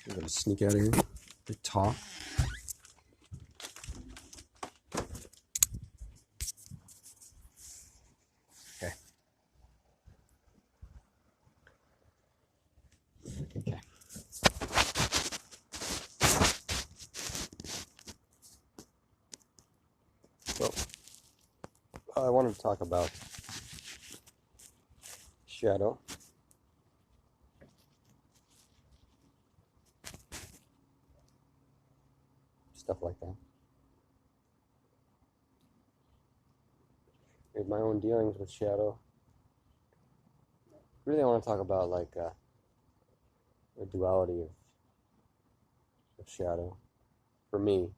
I'm gonna sneak out of here. They talk. Okay. Okay. So, I wanted to talk about shadow. Stuff like that. My own dealings with shadow. Really, I want to talk about like the duality of shadow. For me,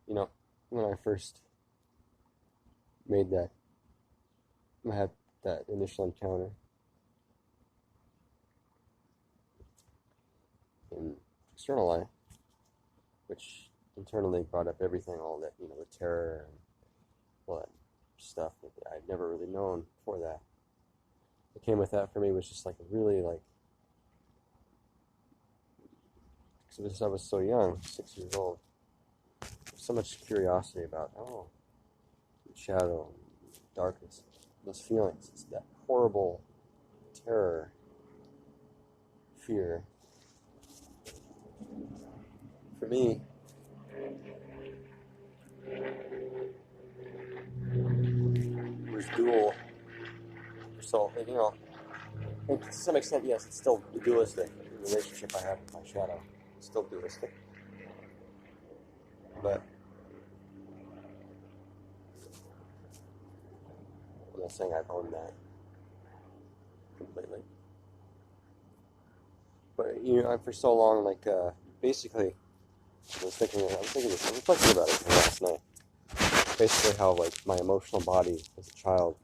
when I first made that, I had that initial encounter in external life, which internally brought up everything, all that, the terror and all that stuff that I'd never really known before that. What came with that for me was just like a really because I was so young, 6 years old, so much curiosity about, shadow, darkness, those feelings, it's that horrible terror, fear. For me, it was dual. So, and to some extent, yes, it's still dualistic. The relationship I have with my shadow is still dualistic. But I'm not saying I've owned that completely. But for so long, basically, I was reflecting about it last night. Basically, how my emotional body as a child,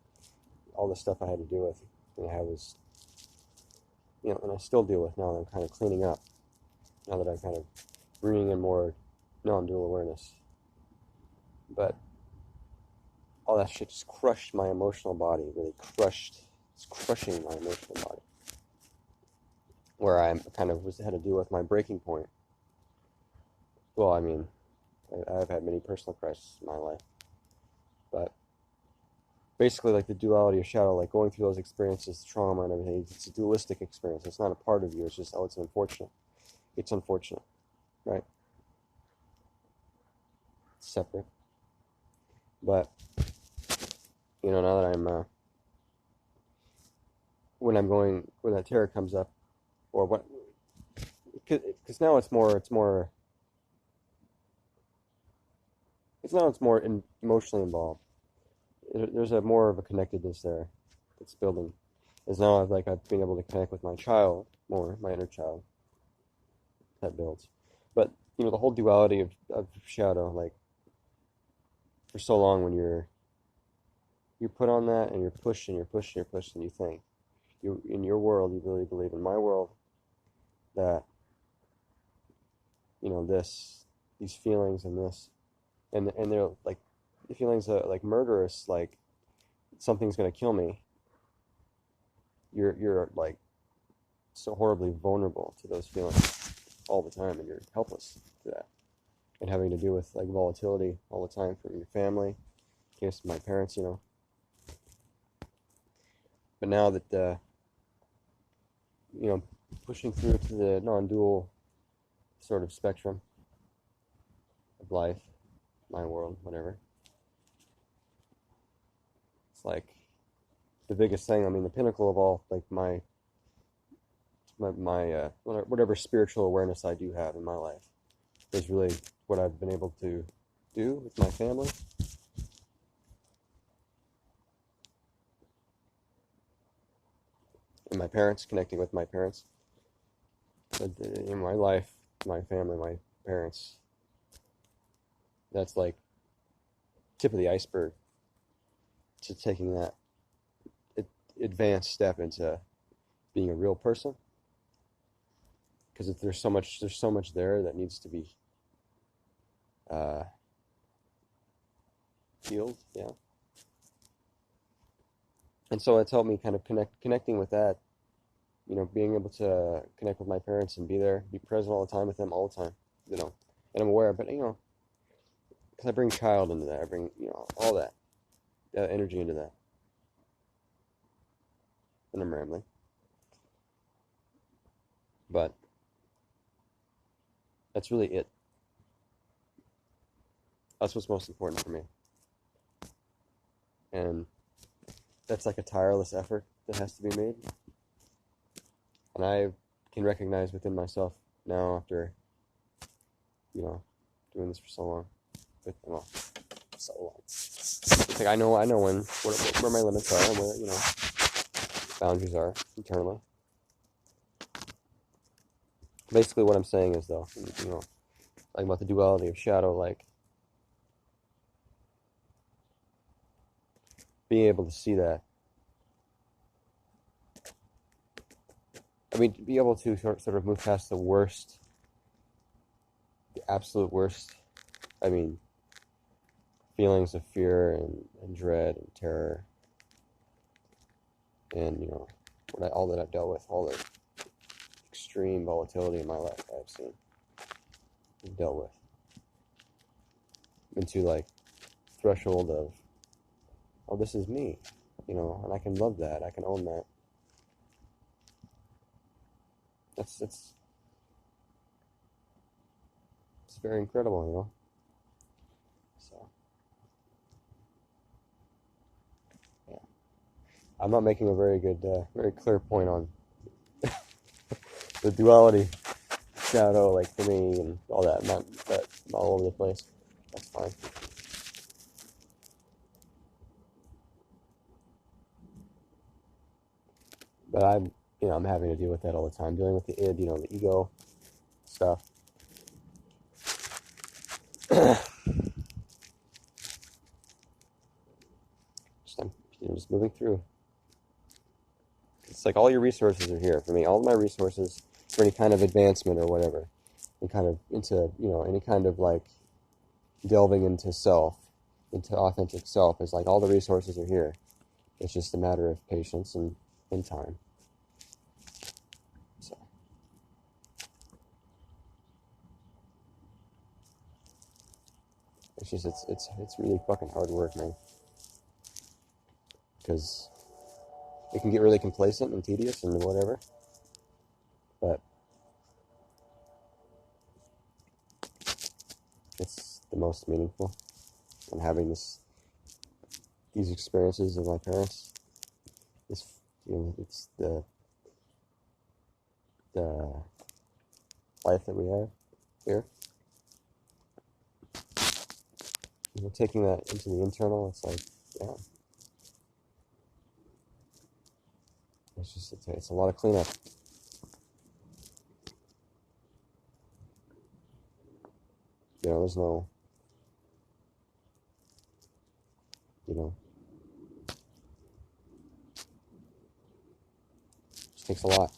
all the stuff I had to deal with, I was, and I still deal with now that I'm kind of cleaning up. Now that I'm kind of bringing in more non-dual awareness. But all that shit just crushed my emotional body, it's crushing my emotional body. Where I kind of had to deal with my breaking point. Well, I mean, I've had many personal crises in my life. But basically, the duality of shadow, going through those experiences, trauma and everything, it's a dualistic experience. It's not a part of you. It's just, it's unfortunate. It's unfortunate, right? It's separate. But, now that I'm, when that terror comes up, or what, because now it's more emotionally involved. There's more of a connectedness there that's building. As now I've been able to connect with my child more, my inner child. That builds. But, the whole duality of shadow, for so long when you're put on that and you're pushed and you think, in your world, you really believe, in my world, that, these feelings and this, and they're the feelings are murderous, something's gonna kill me. You're so horribly vulnerable to those feelings all the time, and you're helpless to that, and having to deal with volatility all the time from your family, in case of my parents, But now that pushing through to the non-dual sort of spectrum of life, my world, whatever. It's the biggest thing. I mean, the pinnacle of all, my whatever spiritual awareness I do have in my life is really what I've been able to do with my family. And my parents, connecting with my parents. In my life, my family, my parents, that's tip of the iceberg to taking that advanced step into being a real person. Because there's so much there that needs to be healed, yeah. And so it's helped me kind of connecting with that you know, being able to connect with my parents and be there, be present all the time with them all the time, you know. And I'm aware, but you know, because I bring child into that, I bring, you know, all that energy into that. And I'm rambling, but that's really it. That's what's most important for me, and that's like a tireless effort that has to be made. And I can recognize within myself now, after, you know, doing this for so long, well, so long. It's like I know when where my limits are and where, you know, boundaries are internally. Basically, what I'm saying is, though, you know, like about the duality of shadow, like being able to see that. I mean, to be able to sort of move past the worst, the absolute worst. I mean, feelings of fear and dread and terror, and you know, all that I've dealt with, all the extreme volatility in my life I've seen and dealt with, into like threshold of, oh, this is me, you know, and I can love that, I can own that. It's very incredible, you know. So yeah, I'm not making a very good, very clear point on the duality, shadow, like for me and all that. I'm all over the place. That's fine. But I'm having to deal with that all the time, dealing with the id, you know, the ego stuff. Just moving through. It's like all your resources are here for me. All of my resources for any kind of advancement or whatever, and kind of into, you know, any kind of like delving into self, into authentic self, is like all the resources are here. It's just a matter of patience and time. So it's just it's really fucking hard work, man. Because it can get really complacent and tedious and whatever, but it's the most meaningful. And having these experiences of my parents, this, you know, it's the life that we have here. You know, taking that into the internal, it's like, yeah, it's a lot of cleanup. You know, there's no, you know, it just takes a lot.